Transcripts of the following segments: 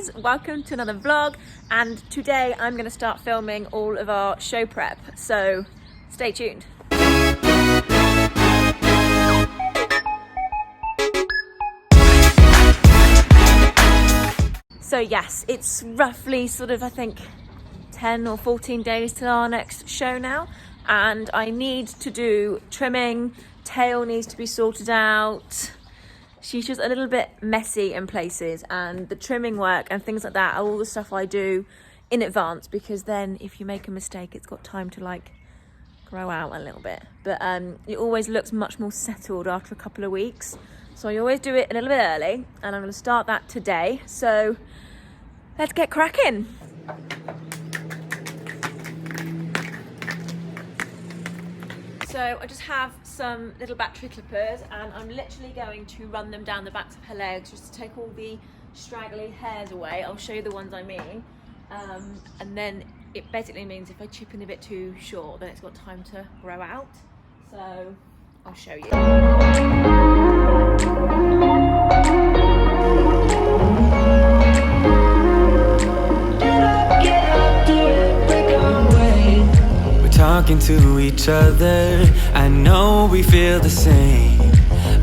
guys, welcome to another vlog, and today I'm going to start filming all of our show prep, so stay tuned. So yes, it's roughly I think 10 or 14 days till our next show now, and I need to do trimming, tail needs to be sorted out. She's just a little bit messy in places, and the trimming work and things like that are all the stuff I do in advance, because then if you make a mistake, it's got time to like grow out a little bit. But it always looks much more settled after a couple of weeks. So I always do it a little bit early, and I'm going to start that today. So let's get cracking. So I just have some little battery clippers, and I'm literally going to run them down the backs of her legs just to take all the straggly hairs away. I'll show you the ones I mean. And then it basically means if I chip in a bit too short, then it's got time to grow out. So I'll show you. Talking to each other, I know we feel the same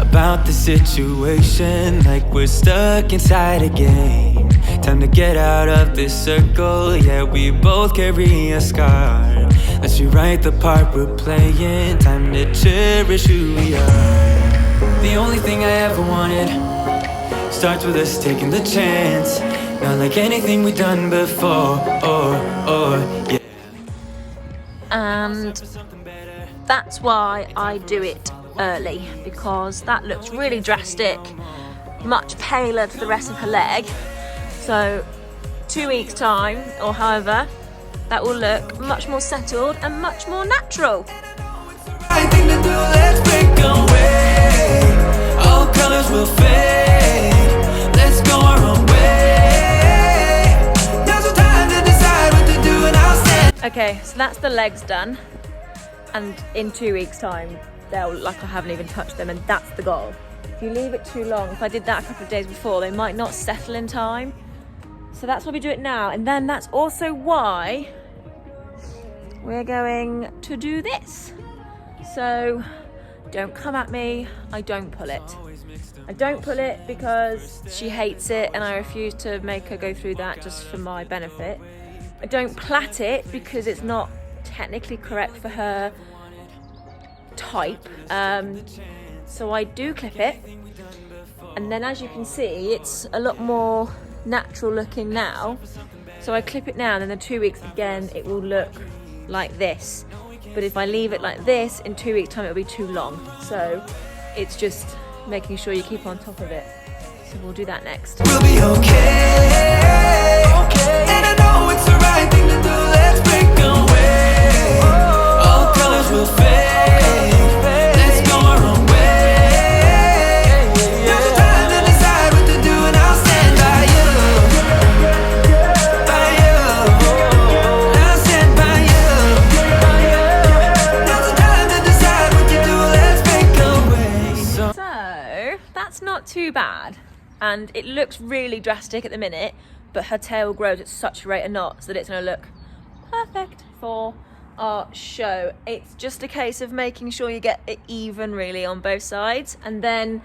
about the situation, like we're stuck inside a game. Time to get out of this circle, yeah, we both carry a scar. Let's rewrite the part we're playing, time to cherish who we are. The only thing I ever wanted starts with us taking the chance, not like anything we've done before, yeah. And that's why I do it early, because that looks really drastic, much paler to the rest of her leg. So 2 weeks time, or however, that will look much more settled and much more natural. Right thing to do, let's break away. All colors will fade. Let's go our own way. Now's the time to decide what to do, and I'll stand. Okay, so that's the legs done, and in 2 weeks time they'll like I haven't even touched them, and that's the goal. If you leave it too long, if I did that a couple of days before, they might not settle in time. So that's why we do it now, and then that's also why we're going to do this. So don't come at me, I don't pull it. I don't pull it because she hates it, and I refuse to make her go through that just for my benefit. I don't plait it because it's not technically correct for her type. So I do clip it, and then as you can see, it's a lot more natural looking now. So I clip it now, and then in 2 weeks again it will look like this. But if I leave it like this, in 2 weeks time it'll be too long. So it's just making sure you keep on top of it. So we'll do that next. We'll be okay. And I know it's the right thing to do. Let's break away. All colors will fade. Let's go our own way. Now's the time to decide what to do, and I'll stand by you. By you. I'll stand by you. Now's the time to decide what to do. Let's break away. So that's not too bad, and it looks really drastic at the minute, but her tail grows at such a rate of knots that it's going to look perfect for our show. It's just a case of making sure you get it even really on both sides, and then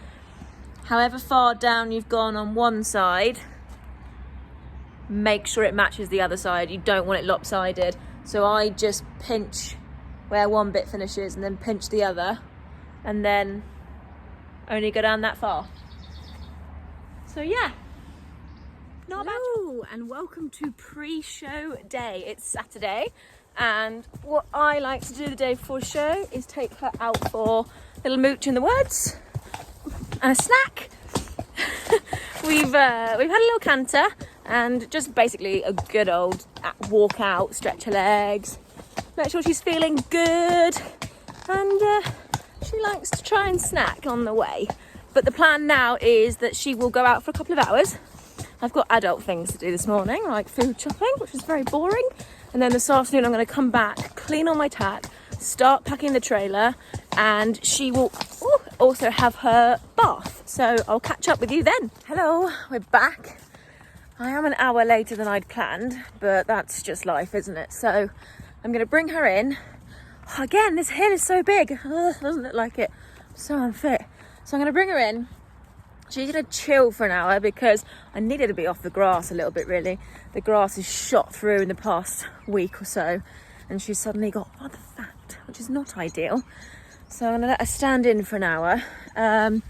however far down you've gone on one side, make sure it matches the other side. You don't want it lopsided. So I just pinch where one bit finishes and then pinch the other, and then only go down that far. So yeah, not bad. Hello and welcome to pre-show day. It's Saturday, and what I like to do the day before show is take her out for a little mooch in the woods and a snack. We've had a little canter and just basically a good old walk out, stretch her legs, make sure she's feeling good, and she likes to try and snack on the way. But the plan now is that she will go out for a couple of hours. I've got adult things to do this morning, like food shopping, which is very boring. And then this afternoon I'm going to come back, clean all my tack, start packing the trailer, and she will also have her bath. So I'll catch up with you then. Hello, we're back. I am an hour later than I'd planned, but that's just life, isn't it? So I'm going to bring her in. Oh, again, this hill is so big. Doesn't look like it. I'm so unfit. So I'm going to bring her in. She's going to chill for an hour because I needed to be off the grass a little bit, really. The grass is shot through in the past week or so, and she's suddenly got rather fat, which is not ideal. So I'm going to let her stand in for an hour. And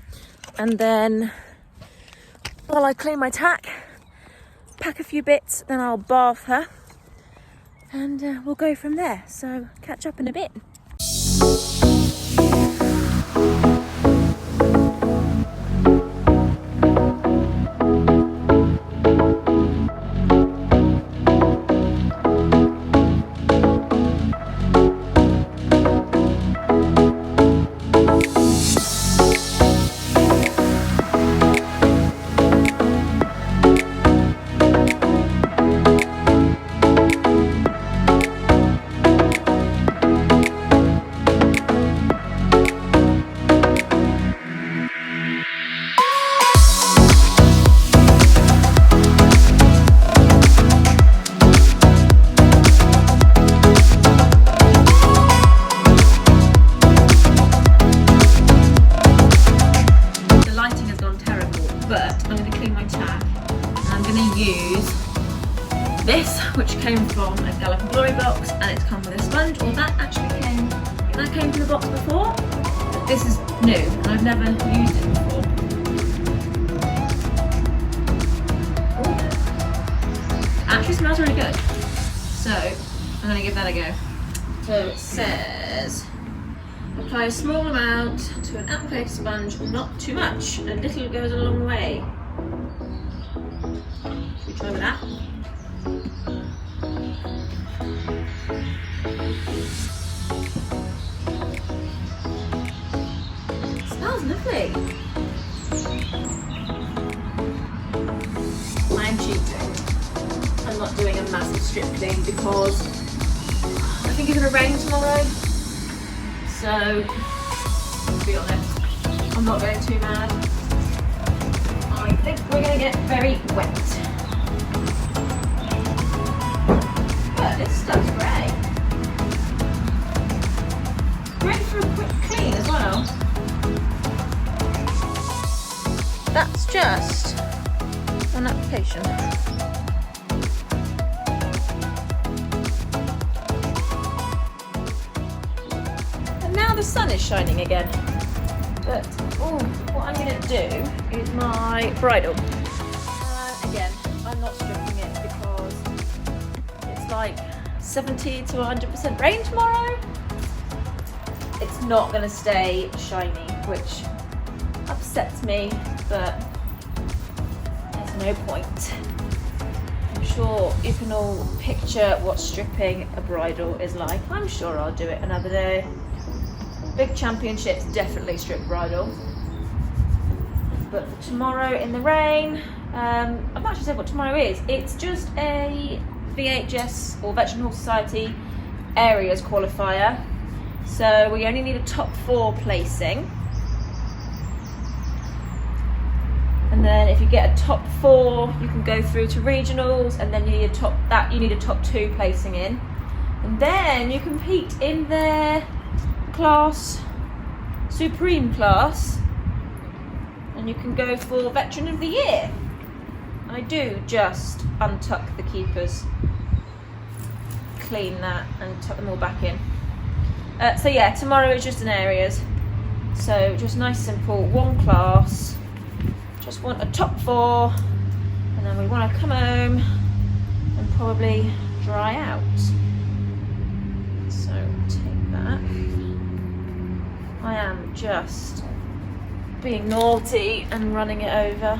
then while I clean my tack, pack a few bits, then I'll bath her and we'll go from there. So catch up in a bit. This, which came from a Gallop Glory box, and it's come with a sponge. Well, that came from the box before, but this is new and I've never used it before. Ooh. It actually smells really good, so I'm going to give that a go. So it says, apply a small amount to an applicator sponge, not too much. A little goes a long way. Should we try with that? Smells lovely. I'm cheating. I'm not doing a massive strip clean because I think it's going to rain tomorrow. So, to be honest, I'm not going too mad. I think we're going to get very wet. But this stuff's great. Great for a quick clean as well. That's just one application. And now the sun is shining again. But what I'm going to do is my bridle. Again, I'm not stripping it because it's like 70 to 100% rain tomorrow. It's not going to stay shiny, which upsets me, but there's no point. I'm sure you can all picture what stripping a bridle is like. I'm sure I'll do it another day. Big championships definitely strip bridle. But for tomorrow in the rain, I've actually said what tomorrow is. It's just a VHS or Veteran Horse Society areas qualifier. So we only need a top 4 placing. And then if you get a top 4, you can go through to regionals, and then you need a top 2 placing in. And then you compete in their class, Supreme class, and you can go for Veteran of the Year. I do just untuck the keepers, clean that and tuck them all back in. So yeah, tomorrow is just in areas. So just nice, simple, 1 class. Just want a top 4, and then we want to come home and probably dry out. So take that. I am just being naughty and running it over.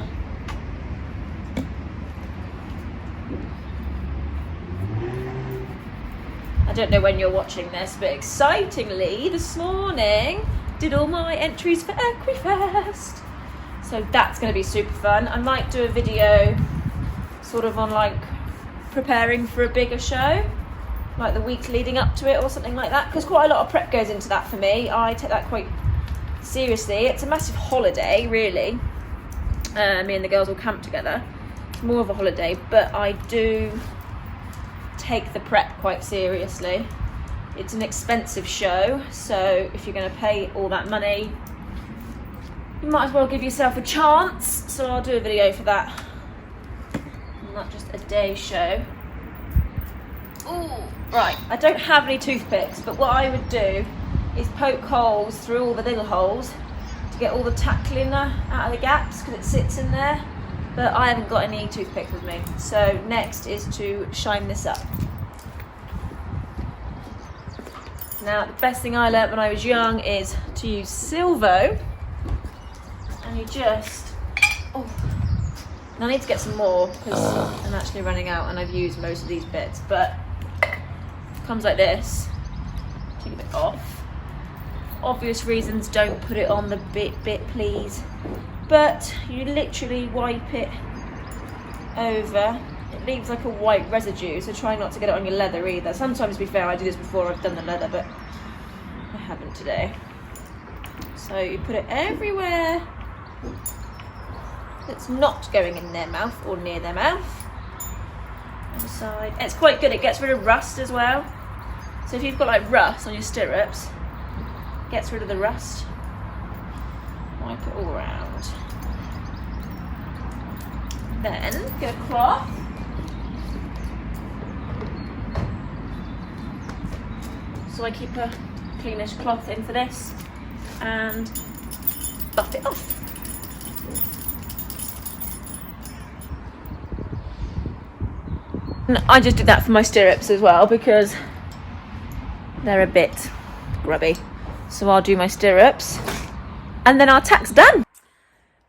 I don't know when you're watching this, but excitingly this morning did all my entries for Equifest. So that's going to be super fun. I might do a video sort of on like preparing for a bigger show, like the week leading up to it or something like that, because quite a lot of prep goes into that for me. I take that quite seriously. It's a massive holiday, really. Me and the girls all camp together. more of a holiday, but I do take the prep quite seriously. It's an expensive show, so if you're going to pay all that money, you might as well give yourself a chance. So I'll do a video for that, not just a day show. Ooh, right, I don't have any toothpicks, but what I would do is poke holes through all the little holes to get all the tack cleaner out of the gaps, because it sits in there. But I haven't got any toothpicks with me. So next is to shine this up. Now, the best thing I learnt when I was young is to use Silvo. And you just, oh, and I need to get some more because I'm actually running out and I've used most of these bits, but it comes like this. Take a bit off. Obvious reasons, don't put it on the bit please. But you literally wipe it over. It leaves like a white residue, so try not to get it on your leather either. Sometimes, to be fair, I do this before I've done the leather, but I haven't today. So you put it everywhere that's not going in their mouth or near their mouth. Other side. It's quite good, it gets rid of rust as well. So if you've got like rust on your stirrups, it gets rid of the rust. Wipe it all around. Then get a cloth. So I keep a cleanish cloth in for this and buff it off. And I just did that for my stirrups as well because they're a bit grubby. So I'll do my stirrups and then our tack's done.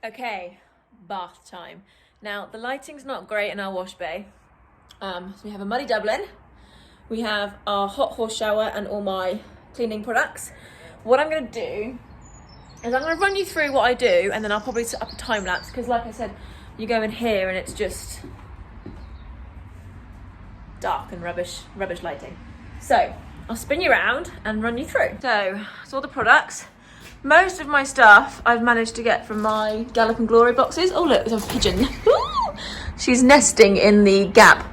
Okay, bath time. Now the lighting's not great in our wash bay. So we have a muddy Dublin. We have our hot horse shower and all my cleaning products. What I'm going to do is I'm going to run you through what I do, and then I'll probably set up a time lapse because, like I said, you go in here and it's just dark and rubbish lighting. So I'll spin you around and run you through. So it's all the products. Most of my stuff I've managed to get from my Gallop Glory boxes. Oh look, there's a pigeon. She's nesting in the gap.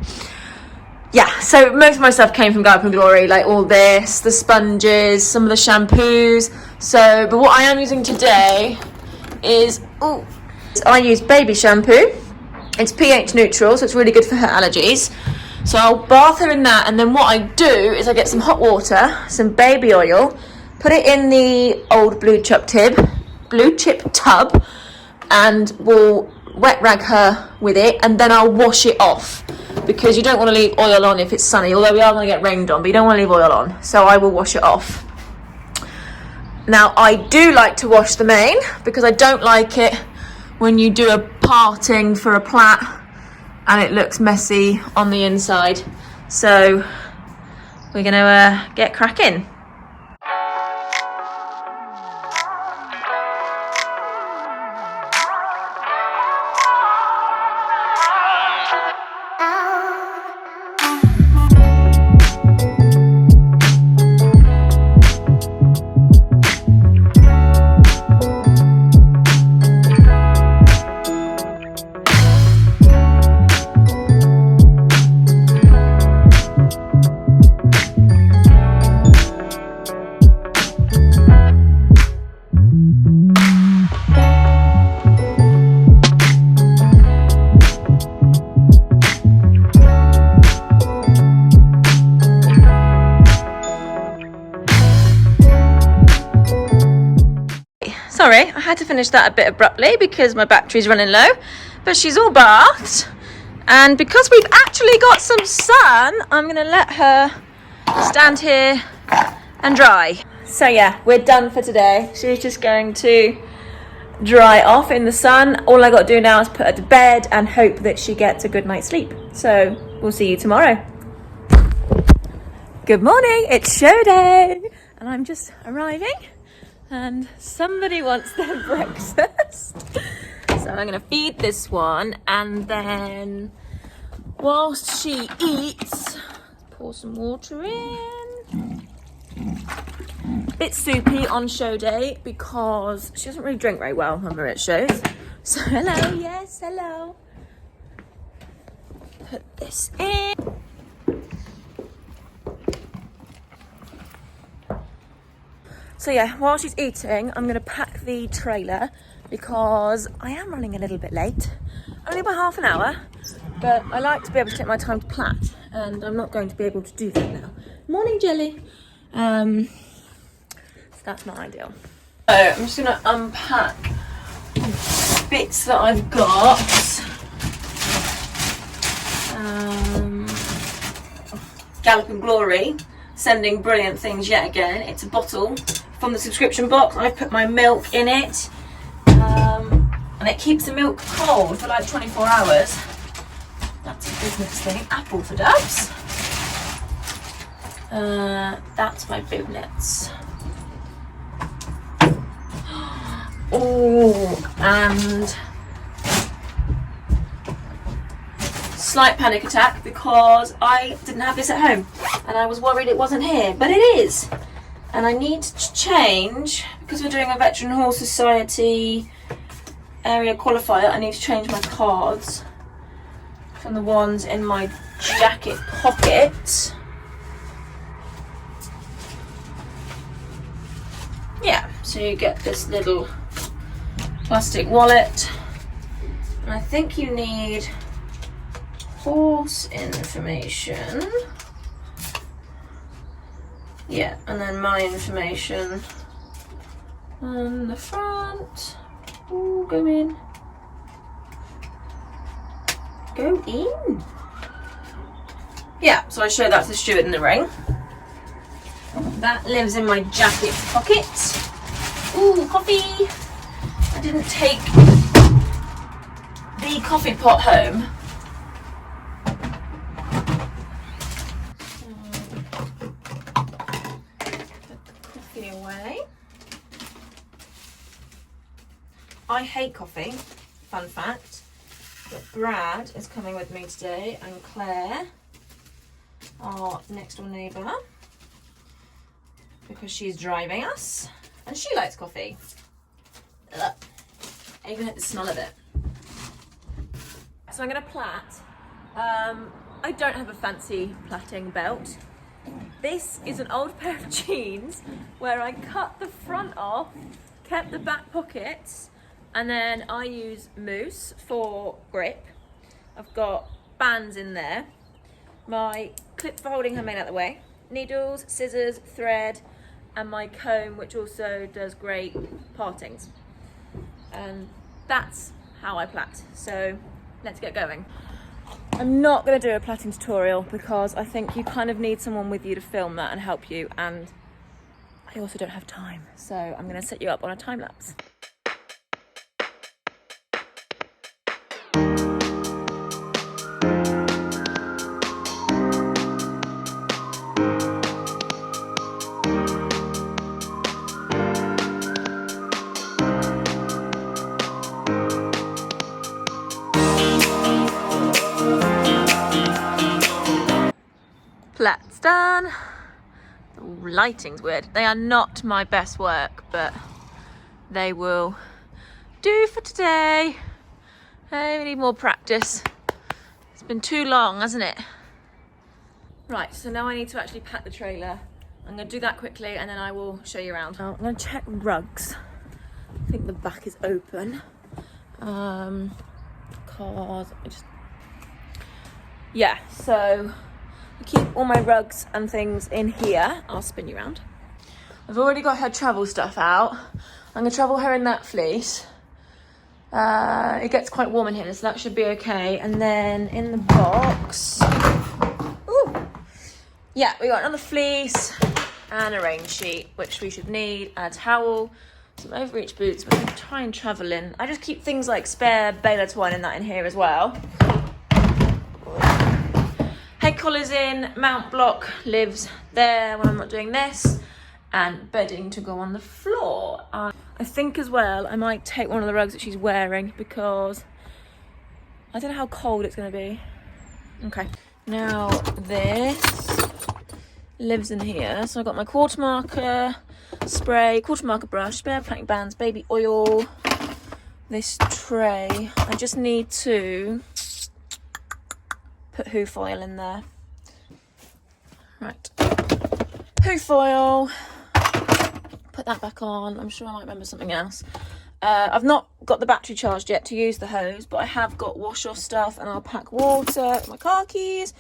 Yeah, so most of my stuff came from Gallop Glory, like all this, the sponges, some of the shampoos. So, but what I am using today is, I use baby shampoo. It's pH neutral, so it's really good for her allergies. So I'll bath her in that, and then what I do is I get some hot water, some baby oil, put it in the old blue chip tub, and we'll wet rag her with it, and then I'll wash it off because you don't want to leave oil on if it's sunny, although we are going to get rained on, but you don't want to leave oil on, so I will wash it off. Now I do like to wash the mane because I don't like it when you do a parting for a plait and it looks messy on the inside. So we're going to get cracking. Sorry, I had to finish that a bit abruptly because my battery's running low, but she's all bathed, and because we've actually got some sun, I'm gonna let her stand here and dry. So yeah, we're done for today. She's just going to dry off in the sun. All I got to do now is put her to bed and hope that she gets a good night's sleep. So we'll see you tomorrow. Good morning, it's show day, and I'm just arriving. And somebody wants their breakfast. So I'm gonna feed this one, and then whilst she eats, pour some water in. A bit soupy on show day because she doesn't really drink very well when we're at shows. So hello, yes, hello. put this in. So yeah, while she's eating, I'm gonna pack the trailer because I am running a little bit late. Only by half an hour, but I like to be able to take my time to plait, and I'm not going to be able to do that now. Morning, Jelly. So that's not ideal. So I'm just gonna unpack bits that I've got. Gallop Glory, sending brilliant things yet again. It's a bottle from the subscription box. I've put my milk in it, and it keeps the milk cold for like 24 hours. That's a business thing. Apple for Dubs. That's my bibnets. Oh, and slight panic attack because I didn't have this at home and I was worried it wasn't here, but it is. And I need to change, because we're doing a Veteran Horse Society area qualifier, I need to change my cards from the ones in my jacket pocket. Yeah, so you get this little plastic wallet, and I think you need horse information. Yeah, and then my information on the front. Ooh, go in. Go in. Yeah, so I show that to the steward in the ring. That lives in my jacket pocket. Ooh, coffee. I didn't take the coffee pot home. I hate coffee, fun fact, but Brad is coming with me today, and Claire, our next door neighbour, because she's driving us and she likes coffee. Ugh. I even hate the smell of it. So I'm going to plait. I don't have a fancy plaiting belt. This is an old pair of jeans where I cut the front off, kept the back pockets, and then I use mousse for grip. I've got bands in there. My clip for holding her mane out of the way. Needles, scissors, thread, and my comb, which also does great partings. And that's how I plait. So let's get going. I'm not going to do a plaiting tutorial because I think you kind of need someone with you to film that and help you, and I also don't have time. So I'm going to set you up on a time lapse. Plait's done. The lighting's weird. They are not my best work, but they will do for today. Hey, we need more practice. It's been too long, hasn't it? Right, so now I need to actually pack the trailer. I'm going to do that quickly and then I will show you around. Now, I'm going to check rugs. I think the back is open. Because I just... Yeah, so I keep all my rugs and things in here. I'll spin you around. I've already got her travel stuff out. I'm going to travel her in that fleece. It gets quite warm in here, so that should be okay. And then in the box... Ooh! Yeah, we got another fleece and a rain sheet, which we should need, a towel, some overreach boots, but I'm going to try and travel in. I just keep things like spare baler twine and that in here as well. Head collars in, mount block lives there when I'm not doing this, and bedding to go on the floor. I think as well I might take one of the rugs that she's wearing because I don't know how cold it's going to be. Okay, now this lives in here. So I've got my quarter marker spray, quarter marker brush, spare painting bands, baby oil, this tray. I just need to Put hoof oil in there. Right. Hoof oil. Put that back on. I'm sure I might remember something else. I've not got the battery charged yet to use the hose, but I have got wash off stuff, and I'll pack water, my car keys,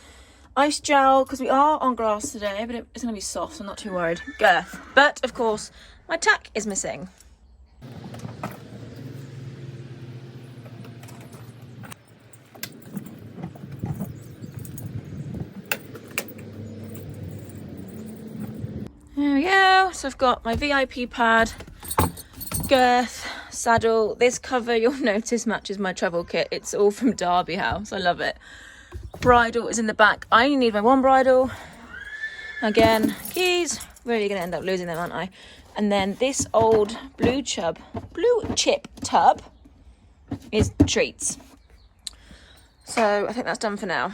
ice gel, because we are on grass today, but it's going to be soft, so I'm not too worried. Girth. But, of course, my tack is missing. There we go. So I've got my VIP pad, girth, saddle. This cover, you'll notice, matches my travel kit. It's all from Derby House. I love it. Bridle is in the back. I only need my one bridle. Again, keys. Really going to end up losing them, aren't I? And then this old blue chip tub is treats. So I think that's done for now.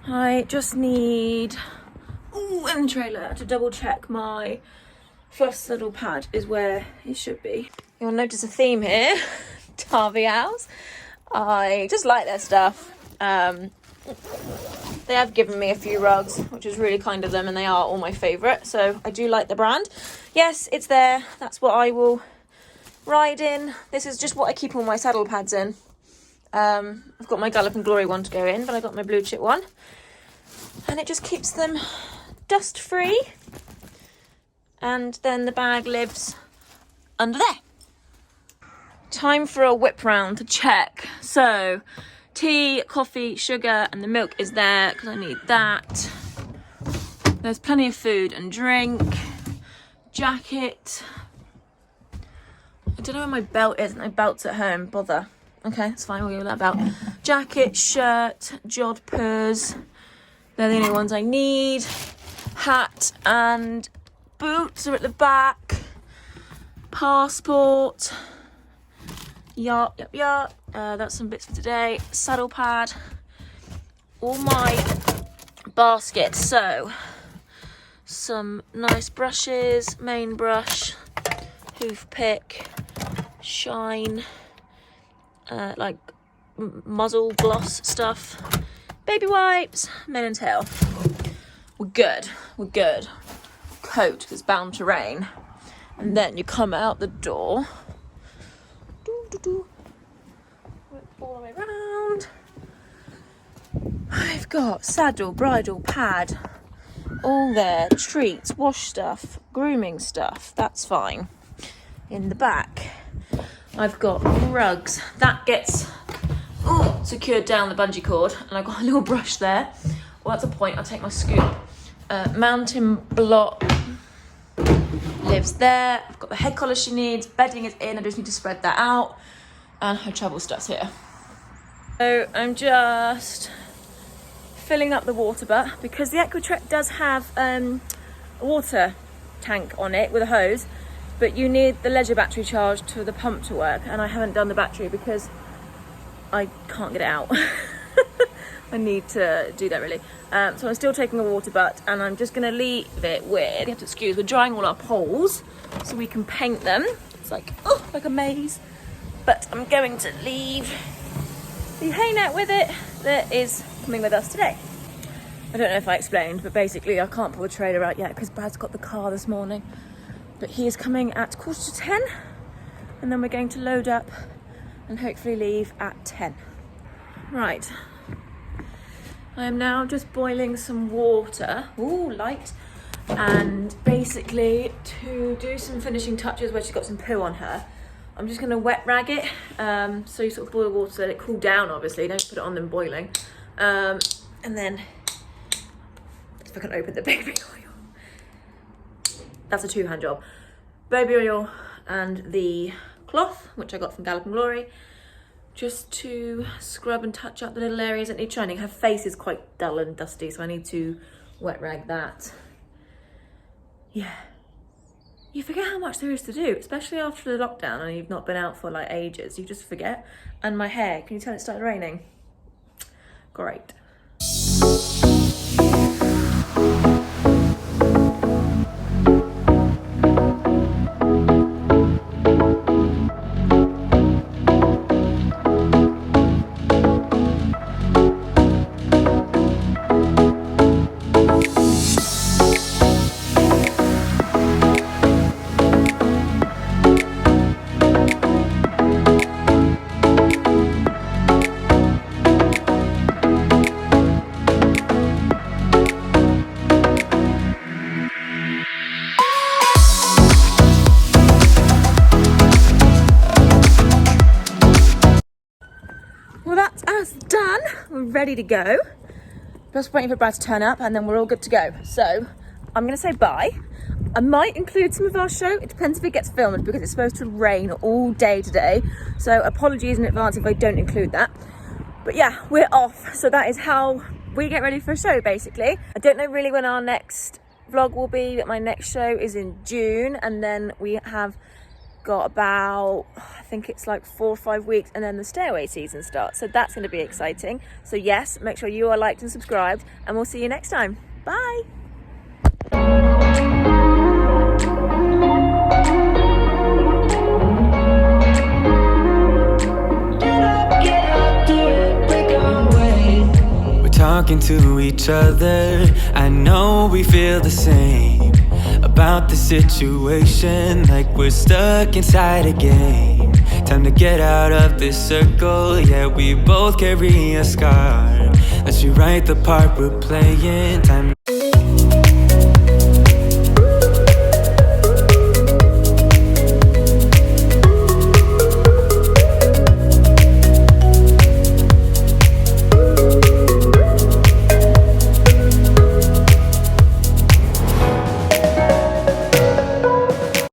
I just need... Ooh, in the trailer to double check my fluff saddle pad is where it should be. You'll notice a theme here. Derby House. I just like their stuff. They have given me a few rugs, which is really kind of them, and they are all my favourite, so I do like the brand. Yes, it's there. That's what I will ride in. This is just what I keep all my saddle pads in. I've got my Gallop Glory one to go in, but I got my blue chip one, and it just keeps them dust free. And then the bag lives under there. Time for a whip round to check. So tea, coffee, sugar, and the milk is there because I need that. There's plenty of food and drink. Jacket. I don't know where my belt is. My belt's at home. Bother. Okay, that's fine. We'll go with that belt. Jacket, shirt, jodhpurs. They're the only ones I need. Hat and boots are at the back. Passport. Yep. That's some bits for today. Saddle pad. All my basket. So, some nice brushes. Main brush. Hoof pick. Shine. Like muzzle gloss stuff. Baby wipes. Mane and tail. We're good. Coat, because it's bound to rain. And then you come out the door. All the way around. I've got saddle, bridle, pad. All there. Treats, wash stuff, grooming stuff. That's fine. In the back, I've got rugs. That gets secured down the bungee cord. And I've got a little brush there. Well, that's a point. I'll take my scoop. Mountain block lives there. I've got the head collar she needs. Bedding is in. I just need to spread that out. And her travel stuff's here. So I'm just filling up the water butt because the EquaTrek does have a water tank on it with a hose, but you need the leisure battery charged for the pump to work, and I haven't done the battery because I can't get it out. I need to do that really. So I'm still taking a water butt, and I'm just going to leave it with, you have to excuse, we're drying all our poles so we can paint them. It's like a maze. But I'm going to leave the hay net with it that is coming with us today. I don't know if I explained, but basically I can't pull the trailer out yet because Brad's got the car this morning. But he is coming at 9:45, and then we're going to load up and hopefully leave at 10. Right. I am now just boiling some water. Ooh, light. And basically to do some finishing touches where she's got some poo on her, I'm just going to wet rag it. So you sort of boil water, let it cool down obviously, don't put it on them boiling. And then, if I can open the baby oil. That's a two-hand job. Baby oil and the cloth, which I got from Gallop Glory, just to scrub and touch up the little areas that need shining. Her face is quite dull and dusty, so I need to wet rag that. Yeah. You forget how much there is to do, especially after the lockdown and you've not been out for like ages. You just forget. And my hair, can you tell it started raining? Great. ready to go. Just waiting for Brad to turn up and then we're all good to go. So I'm gonna say bye. I might include some of our show. It depends if it gets filmed because it's supposed to rain all day today. So apologies in advance if I don't include that. But yeah, we're off. So that is how we get ready for a show, basically. I don't know really when our next vlog will be, but my next show is in June. And then we have got about, I think it's like 4 or 5 weeks, and then the Stairway season starts. So that's going to be exciting. So yes, make sure you are liked and subscribed, and we'll see you next time. Bye. Talking to each other, I know we feel the same about the situation, like we're stuck inside a game. Time to get out of this circle, yeah, we both carry a scar. Let's rewrite the part we're playing. Time